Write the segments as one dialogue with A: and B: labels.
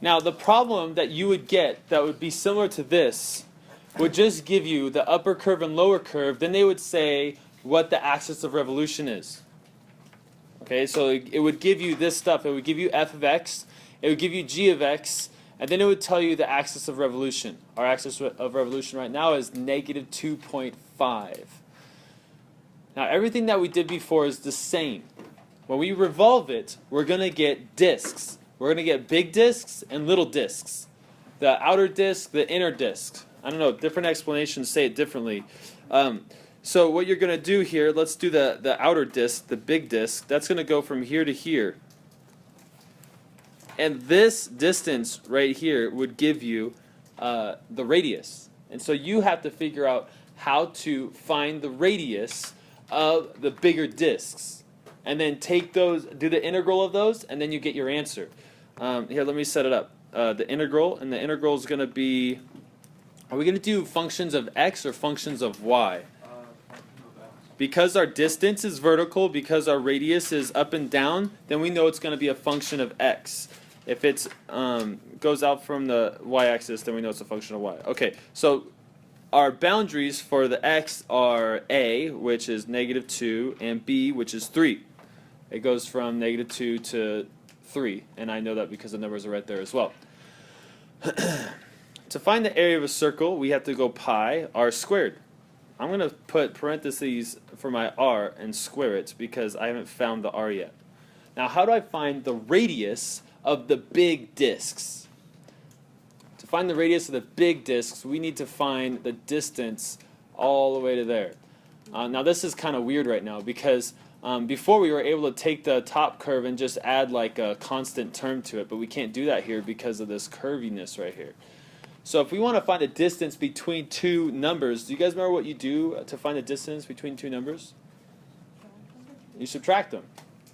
A: Now, the problem that you would get that would be similar to this would just give you the upper curve and lower curve. Then they would say what the axis of revolution is. Okay, so it would give you this stuff. It would give you f of x. It would give you g of x. And then it would tell you the axis of revolution. Our axis of revolution right now is negative 2.5. Now, everything that we did before is the same. When we revolve it, we're going to get disks. We're going to get big disks and little disks. The outer disk, the inner disk. I don't know, different explanations say it differently. So what you're going to do here, let's do the outer disk, the big disk. That's going to go from here to here. And this distance right here would give you the radius. And so you have to figure out how to find the radius of the bigger disks. And then take those, do the integral of those, and then you get your answer. Here, let me set it up. The integral, and the integral is going to be, are we going to do functions of x or functions of y? Because our distance is vertical, because our radius is up and down, then we know it's going to be a function of x. If it goes out from the y-axis, then we know it's a function of y. Okay, so our boundaries for the x are a, which is negative 2, and b, which is 3. It goes from negative 2 to 3, and I know that because the numbers are right there as well. To find the area of a circle, we have to go pi r squared. I'm going to put parentheses for my r and square it because I haven't found the r yet. Now, how do I find the radius of the big disks? To find the radius of the big disks, we need to find the distance all the way to there. Now, this is kind of weird right now because before we were able to take the top curve and just add like a constant term to it, but we can't do that here because of this curviness right here. So if we want to find a distance between two numbers, do you guys remember what you do to find the distance between two numbers? You subtract them.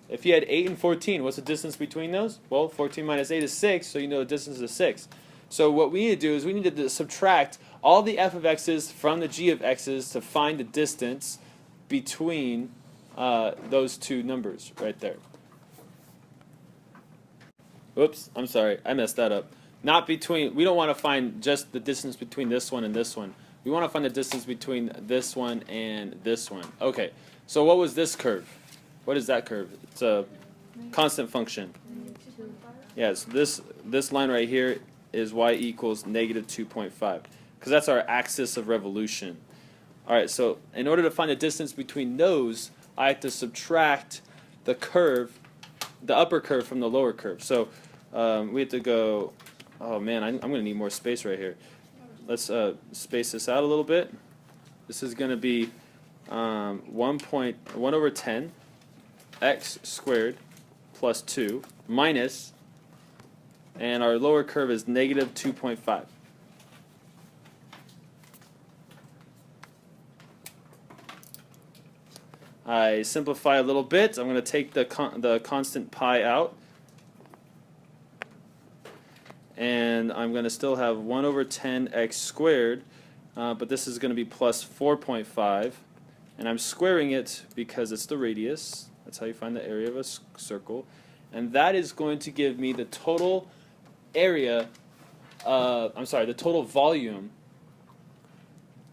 A: If you had 8 and 14, what's the distance between those? Well, 14 minus 8 is 6, so you know the distance is 6. So what we need to do is we need to subtract all the f of x's from the g of x's to find the distance between those two numbers right there. Oops, I'm sorry, I messed that up. Not between, we don't want to find just the distance between this one and this one. We want to find the distance between this one and this one. Okay, so what was this curve? What is that curve? It's a constant function. Yes, this line right here is y equals negative 2.5 because that's our axis of revolution. Alright, so in order to find the distance between those, I have to subtract the curve, the upper curve from the lower curve. So we have to go, oh man, I'm going to need more space right here. Let's space this out a little bit. This is going to be 1 over 10 x squared plus 2 minus, and our lower curve is negative 2.5. I simplify a little bit. I'm going to take the constant pi out. And I'm going to still have 1 over 10 x squared, but this is going to be plus 4.5. And I'm squaring it because it's the radius. That's how you find the area of a circle. And that is going to give me the total area, the total volume,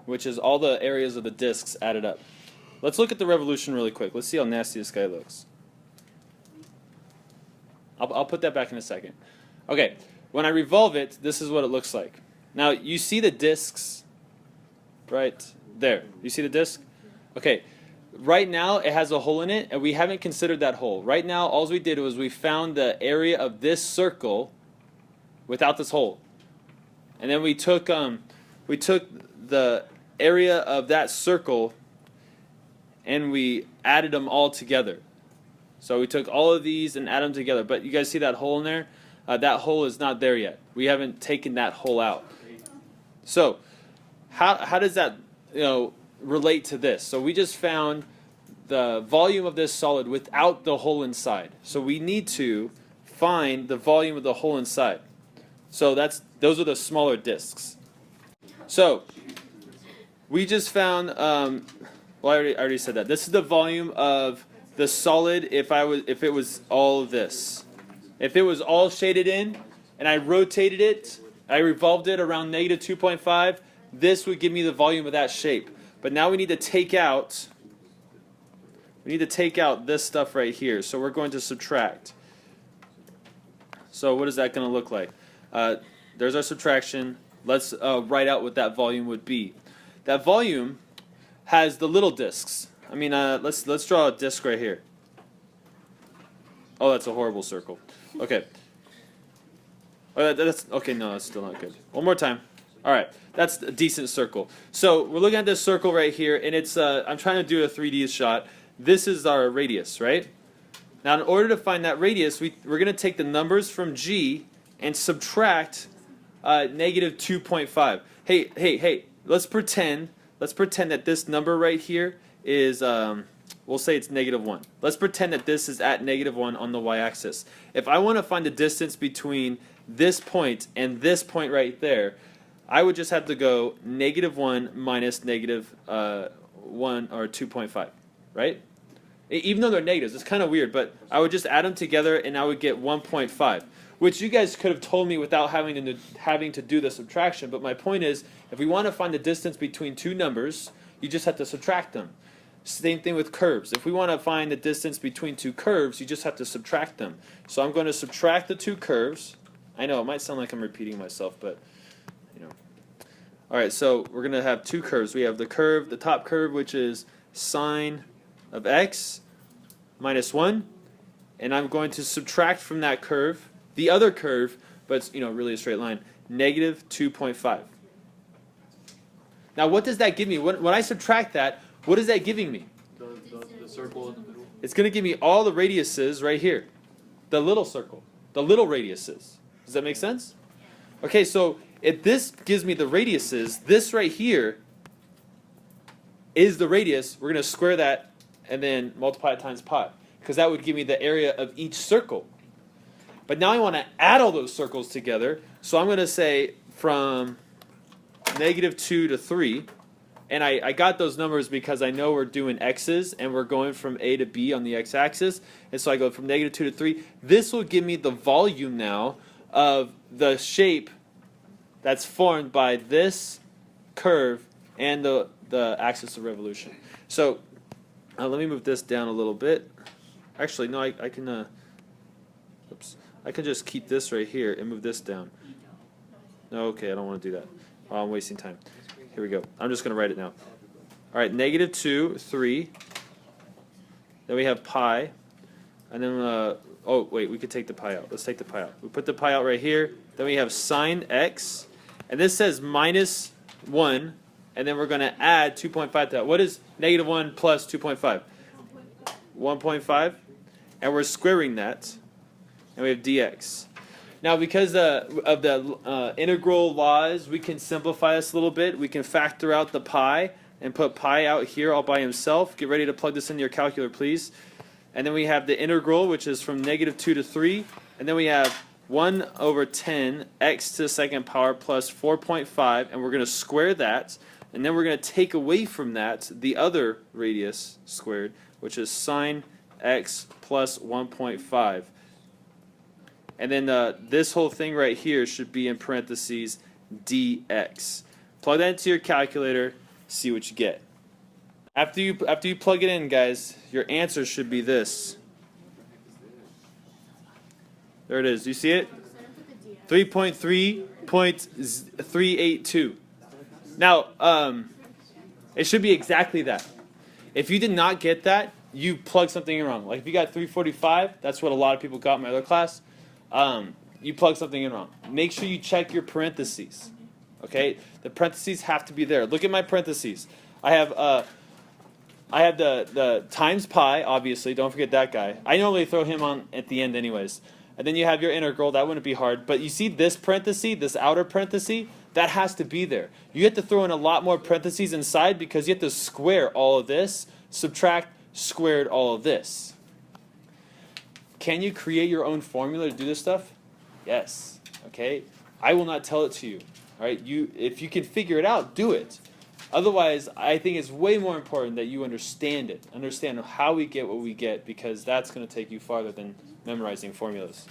A: which is all the areas of the disks added up. Let's look at the revolution really quick. Let's see how nasty this guy looks. I'll put that back in a second. Okay, when I revolve it, this is what it looks like. Now, you see the disks right there. You see the disk? Okay, right now it has a hole in it, and we haven't considered that hole. Right now, all we did was we found the area of this circle without this hole. And then we took the area of that circle and we added them all together. So we took all of these and added them together. But you guys see that hole in there? That hole is not there yet. We haven't taken that hole out. So how does that relate to this? So we just found the volume of this solid without the hole inside. So we need to find the volume of the hole inside. So those are the smaller disks. So we just found, well, I already said that. This is the volume of the solid if it was all of this. If it was all shaded in, and I rotated it, I revolved it around negative 2.5, this would give me the volume of that shape. But now we need to take out this stuff right here. So we're going to subtract. So what is that going to look like? There's our subtraction. Let's write out what that volume would be. That volume has the little discs. I mean, let's draw a disc right here. Oh, that's a horrible circle. Okay. Okay, no, that's still not good. One more time. All right, that's a decent circle. So we're looking at this circle right here, and it's I'm trying to do a 3D shot. This is our radius, right? Now, in order to find that radius, we're going to take the numbers from G and subtract negative 2.5. Hey, let's pretend that this number right here is, we'll say it's negative 1. Let's pretend that this is at negative 1 on the y-axis. If I want to find the distance between this point and this point right there, I would just have to go negative 1 minus negative 1 or 2.5, right? Even though they're negatives, it's kind of weird, but I would just add them together and I would get 1.5, which you guys could have told me without having to do the subtraction. But my point is, if we want to find the distance between two numbers, you just have to subtract them. Same thing with curves. If we want to find the distance between two curves, you just have to subtract them. So I'm going to subtract the two curves. I know it might sound like I'm repeating myself, but you know. All right, so we're going to have two curves. We have the curve, the top curve, which is sine of x minus 1, and I'm going to subtract from that curve the other curve, but it's really a straight line, negative 2.5. Now what does that give me? When I subtract that, what is that giving me?
B: The circle in the middle.
A: It's going to give me all the radiuses right here. The little circle. The little radiuses. Does that make sense? Okay, so if this gives me the radiuses, this right here is the radius. We're going to square that and then multiply it times pi, because that would give me the area of each circle. But now I want to add all those circles together, so I'm going to say from negative 2 to 3, and I got those numbers because I know we're doing x's and we're going from A to B on the x-axis, and so I go from negative 2 to 3. This will give me the volume now of the shape that's formed by this curve and the axis of revolution. So let me move this down a little bit. Actually, no, I can. Oops, I can just keep this right here and move this down. No, okay, I don't want to do that. Oh, I'm wasting time. Here we go. I'm just going to write it now. All right, negative 2, 3. Then we have pi. And then, oh, wait, we could take the pi out. Let's take the pi out. We put the pi out right here. Then we have sine x. And this says minus 1. And then we're going to add 2.5 to that. What is negative 1 plus 2.5? 1.5. And we're squaring that. And we have dx. Now, because of the integral laws, we can simplify this a little bit. We can factor out the pi and put pi out here all by himself. Get ready to plug this into your calculator, please. And then we have the integral, which is from negative 2 to 3. And then we have 1 over 10 x to the second power plus 4.5. And we're going to square that. And then we're going to take away from that the other radius squared, which is sine x plus 1.5. And then this whole thing right here should be in parentheses dx. Plug that into your calculator, see what you get. After you plug it in, guys, your answer should be this. There it is. Do you see it? 3.3.382. Now, it should be exactly that. If you did not get that, you plugged something in wrong. Like if you got 345, that's what a lot of people got in my other class. You plug something in wrong. Make sure you check your parentheses. Okay, the parentheses have to be there. Look at my parentheses. I have the times pi, obviously. Don't forget that guy. I normally throw him on at the end, anyways. And then you have your integral. That wouldn't be hard. But you see this parenthesis, this outer parenthesis, that has to be there. You have to throw in a lot more parentheses inside because you have to square all of this, subtract squared all of this. Can you create your own formula to do this stuff? Yes. Okay. I will not tell it to you. All right. If you can figure it out, do it. Otherwise, I think it's way more important that you understand it. Understand how we get what we get, because that's going to take you farther than memorizing formulas.